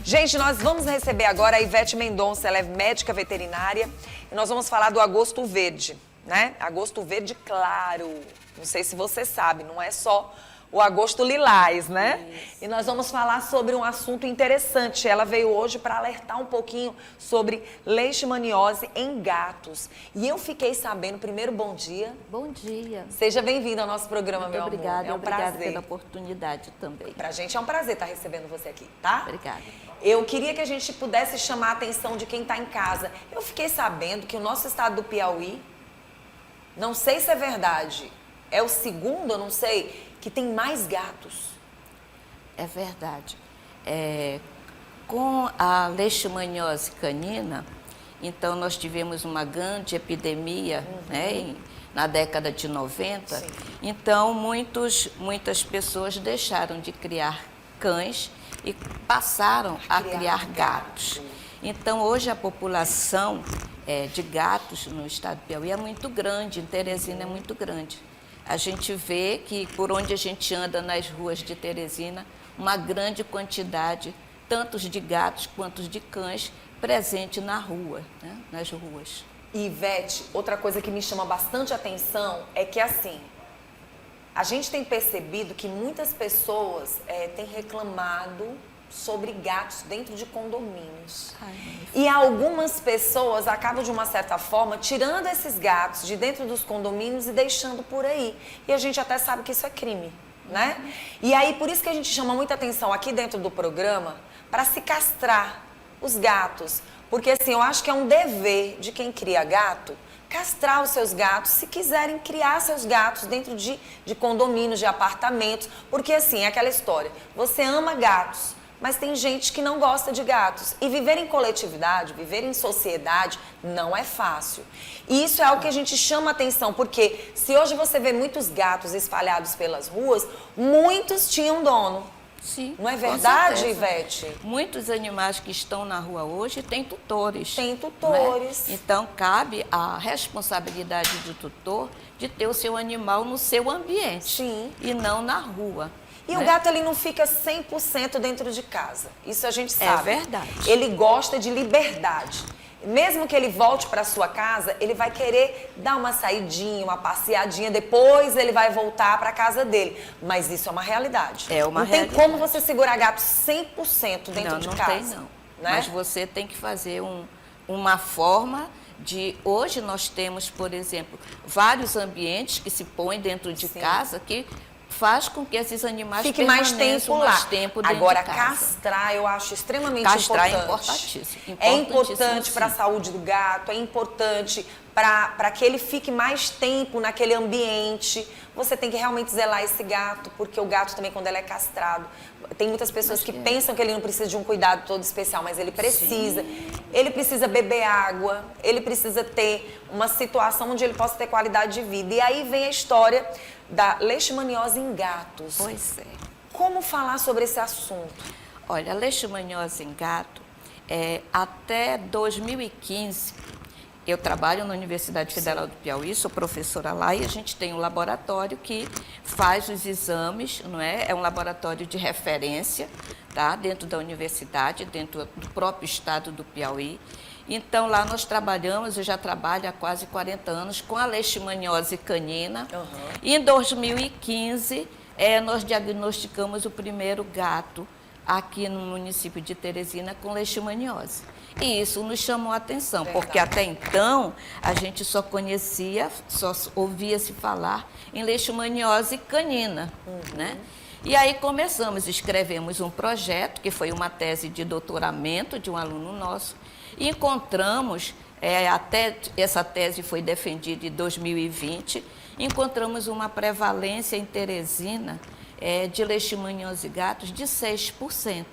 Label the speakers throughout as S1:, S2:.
S1: Gente, nós vamos receber agora a Ivete Mendonça, ela é médica veterinária e nós vamos falar do agosto verde, né? Agosto verde claro, não sei se você sabe, não é só o agosto lilás, né? Isso. E nós vamos falar sobre um assunto interessante. Ela veio hoje para alertar um pouquinho sobre leishmaniose em gatos. E eu fiquei sabendo, primeiro, bom dia.
S2: Bom dia.
S1: Seja bem-vindo ao nosso programa,
S2: Muito
S1: meu
S2: obrigada,
S1: amor. É um
S2: obrigada
S1: prazer.
S2: pela oportunidade também.
S1: Pra gente é um prazer estar recebendo você aqui, tá?
S2: Obrigada.
S1: Eu queria que a gente pudesse chamar a atenção de quem está em casa. Eu fiquei sabendo que o nosso estado do Piauí, não sei se é verdade, é o segundo, eu não sei, que tem mais gatos.
S2: É verdade. Com a leishmaniose canina, então nós tivemos uma grande epidemia, né, na década de 90.
S1: Sim.
S2: Então muitas pessoas deixaram de criar cães e passaram a criar gatos. Então hoje a população de gatos no estado do Piauí é muito grande, em Teresina é muito grande. A gente vê que por onde a gente anda nas ruas de Teresina, uma grande quantidade, tanto de gatos quanto de cães, presente na rua, né? Nas ruas.
S1: E, Ivete, outra coisa que me chama bastante atenção é que, assim, a gente tem percebido que muitas pessoas têm reclamado sobre gatos dentro de condomínios. E algumas pessoas acabam, de uma certa forma, tirando esses gatos de dentro dos condomínios e deixando por aí. E a gente até sabe que isso é crime, né? E aí, por isso que a gente chama muita atenção aqui dentro do programa para se castrar os gatos. Porque, assim, eu acho que é um dever de quem cria gato castrar os seus gatos, se quiserem criar seus gatos dentro de condomínios, de apartamentos. Porque, assim, é aquela história, você ama gatos, mas tem gente que não gosta de gatos. E viver em coletividade, viver em sociedade, não é fácil. E isso é algo que a gente chama atenção, porque se hoje você vê muitos gatos espalhados pelas ruas, muitos tinham dono.
S2: Sim,
S1: não é verdade,
S2: com
S1: Ivete?
S2: Muitos animais que estão na rua hoje têm tutores.
S1: Tem tutores.
S2: Né? Então, cabe a responsabilidade do tutor de ter o seu animal no seu ambiente.
S1: Sim.
S2: E não na rua.
S1: E o gato, ele não fica 100% dentro de casa. Isso a gente sabe.
S2: É verdade.
S1: Ele gosta de liberdade. Mesmo que ele volte para sua casa, ele vai querer dar uma saidinha, uma passeadinha, depois ele vai voltar para a casa dele. Mas isso é uma realidade.
S2: É uma
S1: Não
S2: realidade.
S1: tem como você segurar gato 100% dentro de casa.
S2: Não tem, não.
S1: Né?
S2: Mas você tem que fazer uma forma de... Hoje nós temos, por exemplo, vários ambientes que se põem dentro de casa que faz com que esses animais
S1: fiquem mais tempo lá.
S2: Dentro
S1: Agora,
S2: de casa.
S1: Castrar eu acho extremamente
S2: importante.
S1: É importante para a saúde do gato, é importante para que ele fique mais tempo naquele ambiente. Você tem que realmente zelar esse gato, porque o gato também, quando ele é castrado, tem muitas pessoas que pensam que ele não precisa de um cuidado todo especial, mas ele precisa. Sim. Ele precisa beber água, ele precisa ter uma situação onde ele possa ter qualidade de vida. E aí vem a história da leishmaniose em gatos.
S2: Pois é.
S1: Como falar sobre esse assunto?
S2: Olha, a leishmaniose em gato, até 2015, eu trabalho na Universidade Federal do Piauí, sou professora lá, e a gente tem um laboratório que faz os exames, não é? É um laboratório de referência, tá? Dentro da universidade, dentro do próprio estado do Piauí. Então, lá nós trabalhamos, eu já trabalho há quase 40 anos, com a leishmaniose canina. E em 2015, nós diagnosticamos o primeiro gato aqui no município de Teresina com leishmaniose. E isso nos chamou a atenção, porque até então a gente só ouvia-se falar em leishmaniose canina, né? E aí escrevemos um projeto, que foi uma tese de doutoramento de um aluno nosso, e encontramos, até essa tese foi defendida em 2020, encontramos uma prevalência em Teresina de leishmaniose gatos de 6%.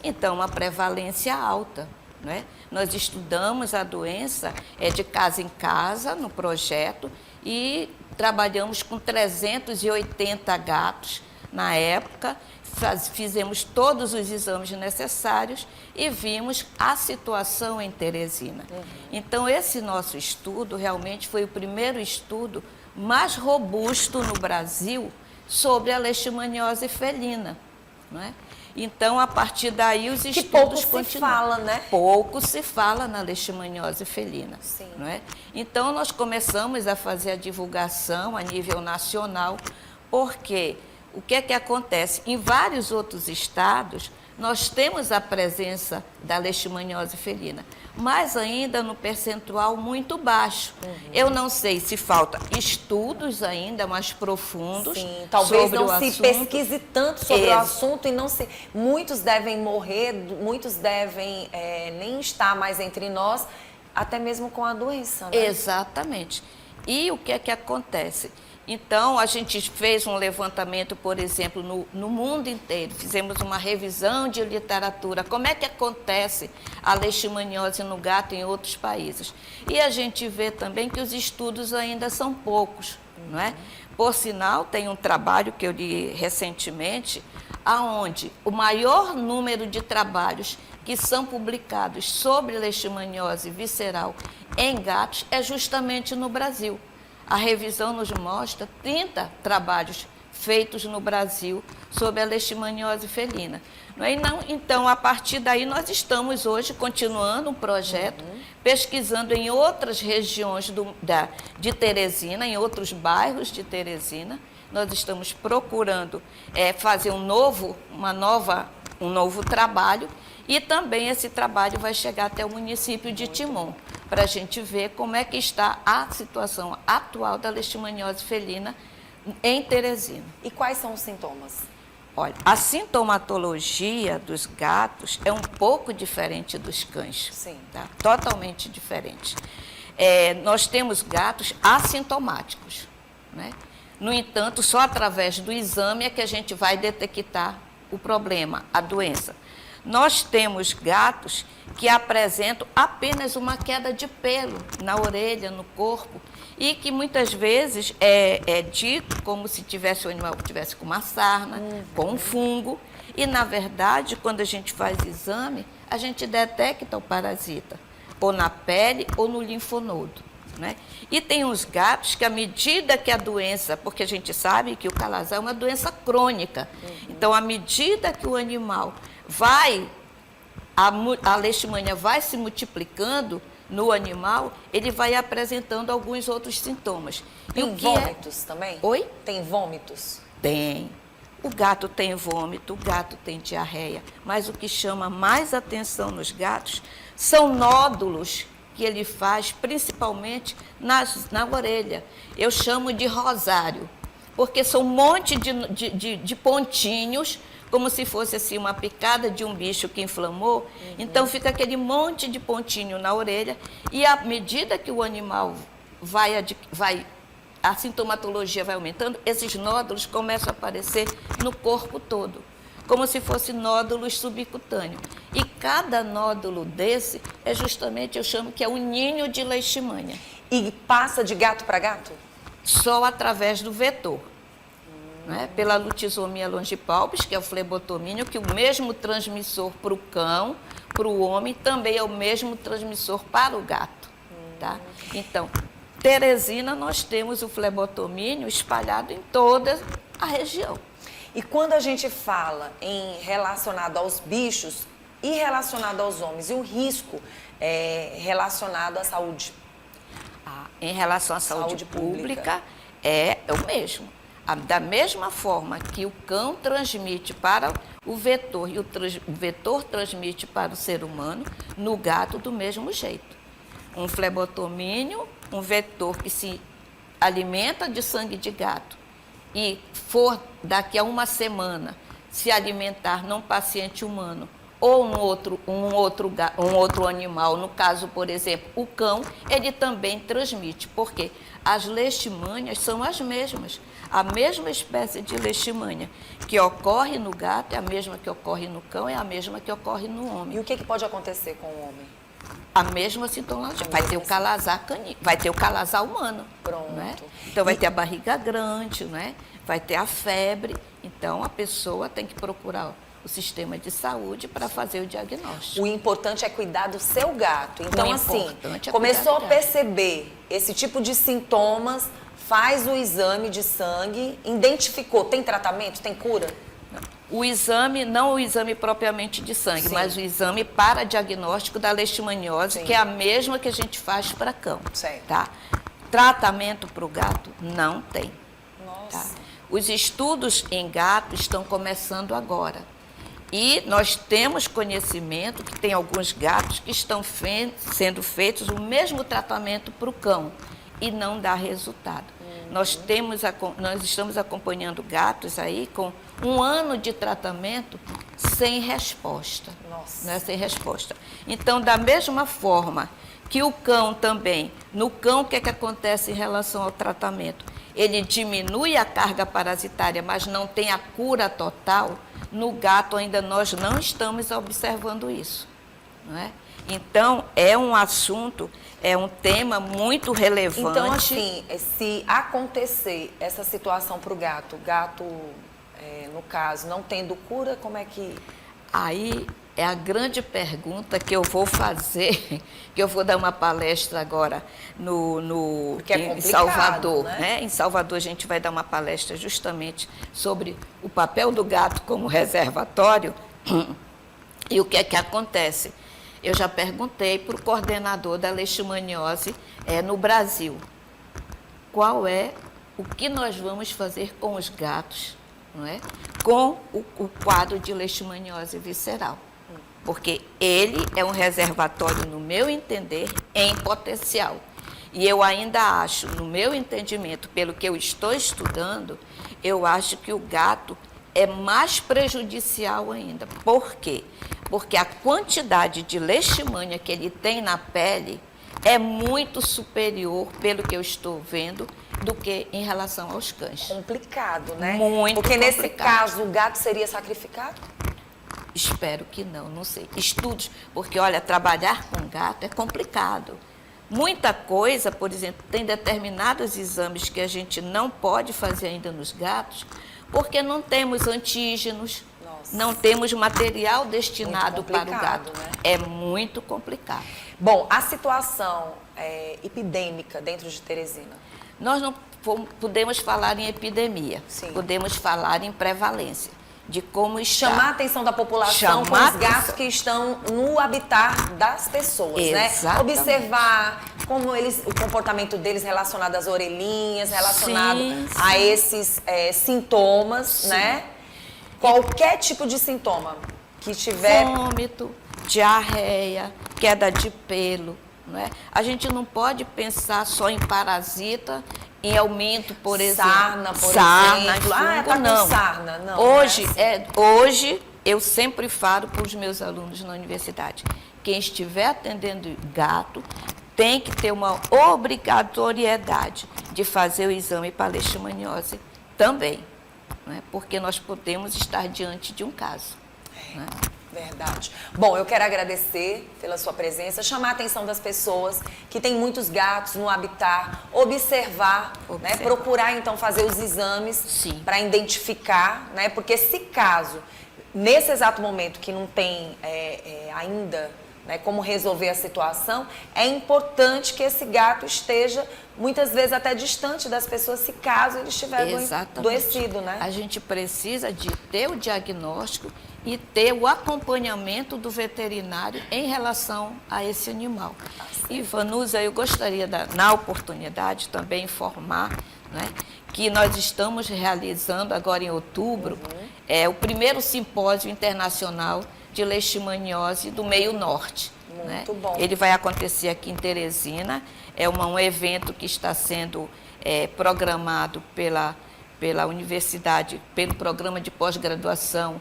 S2: Então, uma prevalência alta. Né? Nós estudamos a doença de casa em casa no projeto e trabalhamos com 380 gatos na época, fizemos todos os exames necessários e vimos a situação em Teresina. Então, esse nosso estudo realmente foi o primeiro estudo mais robusto no Brasil sobre a leishmaniose felina. Não é? Então, a partir daí, os estudos
S1: pouco
S2: continuam.
S1: se fala, né?
S2: Pouco se fala na leishmaniose felina.
S1: Sim.
S2: Não é? Então, nós começamos a fazer a divulgação a nível nacional, porque o que é que acontece? Em vários outros estados, nós temos a presença da leishmaniose felina, mas ainda no percentual muito baixo. Eu não sei se falta estudos ainda mais profundos.
S1: Sim, talvez
S2: sobre
S1: não
S2: o
S1: se
S2: assunto.
S1: pesquise tanto sobre o assunto e não se. Muitos devem morrer, muitos devem nem estar mais entre nós, até mesmo com a doença, né?
S2: Exatamente. E o que é que acontece? Então, a gente fez um levantamento, por exemplo, no mundo inteiro, fizemos uma revisão de literatura, como é que acontece a leishmaniose no gato em outros países. E a gente vê também que os estudos ainda são poucos, não é? Por sinal, tem um trabalho que eu li recentemente, aonde o maior número de trabalhos que são publicados sobre leishmaniose visceral em gatos é justamente no Brasil. A revisão nos mostra 30 trabalhos feitos no Brasil sobre a leishmaniose felina. Então, a partir daí, nós estamos hoje continuando um projeto, pesquisando em outras regiões de Teresina, em outros bairros de Teresina. Nós estamos procurando fazer um novo trabalho, e também esse trabalho vai chegar até o município de Timon, para a gente ver como é que está a situação atual da leishmaniose felina em Teresina.
S1: E quais são os sintomas?
S2: Olha, a sintomatologia dos gatos é um pouco diferente dos cães.
S1: Sim.
S2: Tá? Totalmente diferente. Nós temos gatos assintomáticos, né? No entanto, só através do exame é que a gente vai detectar o problema, a doença. Nós temos gatos que apresentam apenas uma queda de pelo na orelha, no corpo, e que muitas vezes é dito como se o animal tivesse com uma sarna, com um fungo, e na verdade, quando a gente faz exame, a gente detecta o parasita, ou na pele ou no linfonodo, né? E tem uns gatos que, à medida que a doença, porque a gente sabe que o calazar é uma doença crônica, então, à medida que o animal a leishmania vai se multiplicando no animal, ele vai apresentando alguns outros sintomas.
S1: Tem vômitos também?
S2: Oi?
S1: Tem vômitos?
S2: Tem. O gato tem vômito, o gato tem diarreia, mas o que chama mais atenção nos gatos são nódulos que ele faz, principalmente na orelha. Eu chamo de rosário, porque são um monte de pontinhos, como se fosse assim uma picada de um bicho que inflamou. Então fica aquele monte de pontinho na orelha, e à medida que o animal a sintomatologia vai aumentando, esses nódulos começam a aparecer no corpo todo, como se fossem nódulos subcutâneos. E cada nódulo desse eu chamo que é um ninho de leishmania.
S1: E passa de gato para gato?
S2: Só através do vetor. Né? Pela lutisomia longipalpis, que é o flebotomínio, que o mesmo transmissor para o cão, para o homem, também é o mesmo transmissor para o gato. Tá? Então, Teresina, nós temos o flebotomínio espalhado em toda a região.
S1: E quando a gente fala relacionado aos bichos e relacionado aos homens, e o risco relacionado à saúde?
S2: Em relação à saúde pública, é o mesmo. Da mesma forma que o cão transmite para o vetor e o vetor transmite para o ser humano, no gato do mesmo jeito. Um flebotomínio, um vetor que se alimenta de sangue de gato e for daqui a uma semana se alimentar num paciente humano ou um outro animal, no caso, por exemplo, o cão, ele também transmite, porque as leishmanias são as mesmas. A mesma espécie de leishmania que ocorre no gato é a mesma que ocorre no cão, é a mesma que ocorre no homem.
S1: E o que pode acontecer com o homem?
S2: A mesma sintomatologia. Vai ter o calazar canino, vai ter o calazar humano.
S1: Pronto.
S2: Né? Então, vai ter a barriga grande, né? Vai ter a febre. Então, a pessoa tem que procurar o sistema de saúde para fazer o diagnóstico.
S1: O importante é cuidar do seu gato. Então, assim,
S2: é
S1: começou a perceber esse tipo de sintomas, faz o exame de sangue, identificou, tem tratamento, tem cura?
S2: o exame, não o exame propriamente de sangue,
S1: Sim.
S2: mas o exame para diagnóstico da leishmaniose,
S1: Sim.
S2: que é a mesma que a gente faz para cão.
S1: Certo.
S2: Tá? Tratamento para o gato não tem.
S1: Nossa.
S2: Tá? Os estudos em gato estão começando agora. E nós temos conhecimento que tem alguns gatos que estão sendo feitos o mesmo tratamento para o cão e não dá resultado. Nós estamos acompanhando gatos aí com 1 ano de tratamento sem resposta.
S1: Nossa.
S2: Né? Sem resposta. Então, da mesma forma que o cão também, no cão o que é que acontece em relação ao tratamento? Ele diminui a carga parasitária, mas não tem a cura total. No gato ainda nós não estamos observando isso, não é? Então, é um assunto, é um tema muito relevante.
S1: Então, assim, se acontecer essa situação para o gato, no caso, não tendo cura, como é que...
S2: Aí é a grande pergunta que eu vou fazer, que eu vou dar uma palestra agora
S1: Porque é
S2: em
S1: complicado,
S2: Salvador.
S1: né?
S2: Em Salvador a gente vai dar uma palestra justamente sobre o papel do gato como reservatório e o que é que acontece. Eu já perguntei para o coordenador da leishmaniose no Brasil, o que nós vamos fazer com os gatos, não é? Com o quadro de leishmaniose visceral. Porque ele é um reservatório, no meu entender, em potencial. E eu ainda acho, no meu entendimento, pelo que eu estou estudando, eu acho que o gato é mais prejudicial ainda. Por quê? Porque a quantidade de leishmania que ele tem na pele é muito superior, pelo que eu estou vendo, do que em relação aos cães.
S1: Complicado, né?
S2: Muito
S1: Porque nesse
S2: complicado.
S1: caso o gato seria sacrificado?
S2: Espero que não sei. Estudos, porque olha, trabalhar com gato é complicado. Muita coisa, por exemplo, tem determinados exames que a gente não pode fazer ainda nos gatos, porque não temos antígenos,
S1: Nossa.
S2: não temos material destinado para o gato.
S1: Né?
S2: É muito complicado.
S1: Bom, a situação epidêmica dentro de Teresina.
S2: Nós não podemos falar em epidemia,
S1: Sim.
S2: podemos falar em prevalência, de como está.
S1: Chamar a atenção da população com os gatos que estão no habitat das pessoas,
S2: Exatamente.
S1: né? Observar como o comportamento deles relacionado às orelhinhas, relacionado
S2: Sim,
S1: a esses sintomas,
S2: Sim.
S1: né? Qualquer tipo de sintoma que tiver...
S2: Vômito, diarreia, queda de pelo, não é? A gente não pode pensar só em parasita, em aumento, por exemplo.
S1: Sarna, por
S2: sarna,
S1: exemplo.
S2: fungo,
S1: Tá
S2: não.
S1: com sarna. Não,
S2: Hoje, eu sempre falo para os meus alunos na universidade, quem estiver atendendo gato tem que ter uma obrigatoriedade de fazer o exame para leishmaniose também, né? Porque nós podemos estar diante de um caso. Né?
S1: Verdade. Bom, eu quero agradecer pela sua presença, chamar a atenção das pessoas que têm muitos gatos no habitat, observar. Né? Procurar, então, fazer os exames para identificar, né? Porque se caso, nesse exato momento que não tem ainda, né, como resolver a situação, é importante que esse gato esteja, muitas vezes, até distante das pessoas, se caso ele estiver adoecido, né?
S2: A gente precisa de ter o diagnóstico e ter o acompanhamento do veterinário em relação a esse animal. E, Vanusa, eu gostaria, na oportunidade, também informar, né, que nós estamos realizando agora em outubro o primeiro simpósio internacional de leishmaniose do meio norte.
S1: Muito bom.
S2: Ele vai acontecer aqui em Teresina, é um evento que está sendo programado pela universidade, pelo programa de pós-graduação,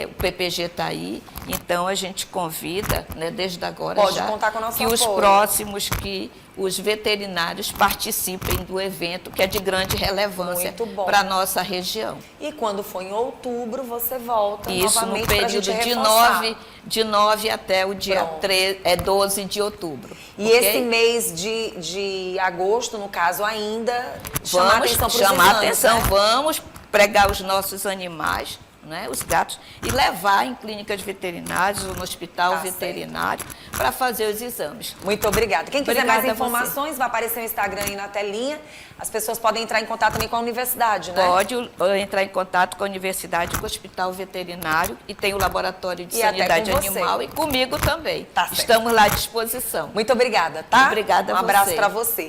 S2: o PPG está aí, então a gente convida, né, desde agora
S1: Pode
S2: já,
S1: contar com o nosso
S2: que os
S1: apoio.
S2: próximos, que os veterinários participem do evento, que é de grande relevância para a nossa região.
S1: E quando for em outubro, você volta
S2: Isso,
S1: novamente
S2: no
S1: para a
S2: período
S1: gente
S2: de 9 até o dia 12 de outubro.
S1: E
S2: okay?
S1: esse mês de agosto, no caso, ainda
S2: vamos
S1: chamar a atenção para os exames,
S2: vamos pregar os nossos animais, né, os gatos, e levar em clínicas veterinárias ou no hospital
S1: Tá
S2: veterinário para fazer os exames.
S1: Muito obrigada. Quem quiser
S2: Obrigada
S1: mais
S2: a você.
S1: informações, vai aparecer o Instagram aí na telinha. As pessoas podem entrar em contato também com a universidade, né?
S2: Pode entrar em contato com a universidade, com o hospital veterinário e tem o laboratório de
S1: E até
S2: sanidade
S1: com você.
S2: animal e comigo também.
S1: Tá certo.
S2: Estamos lá à disposição.
S1: Muito obrigada, tá?
S2: Obrigada a
S1: Um abraço
S2: você.
S1: para você.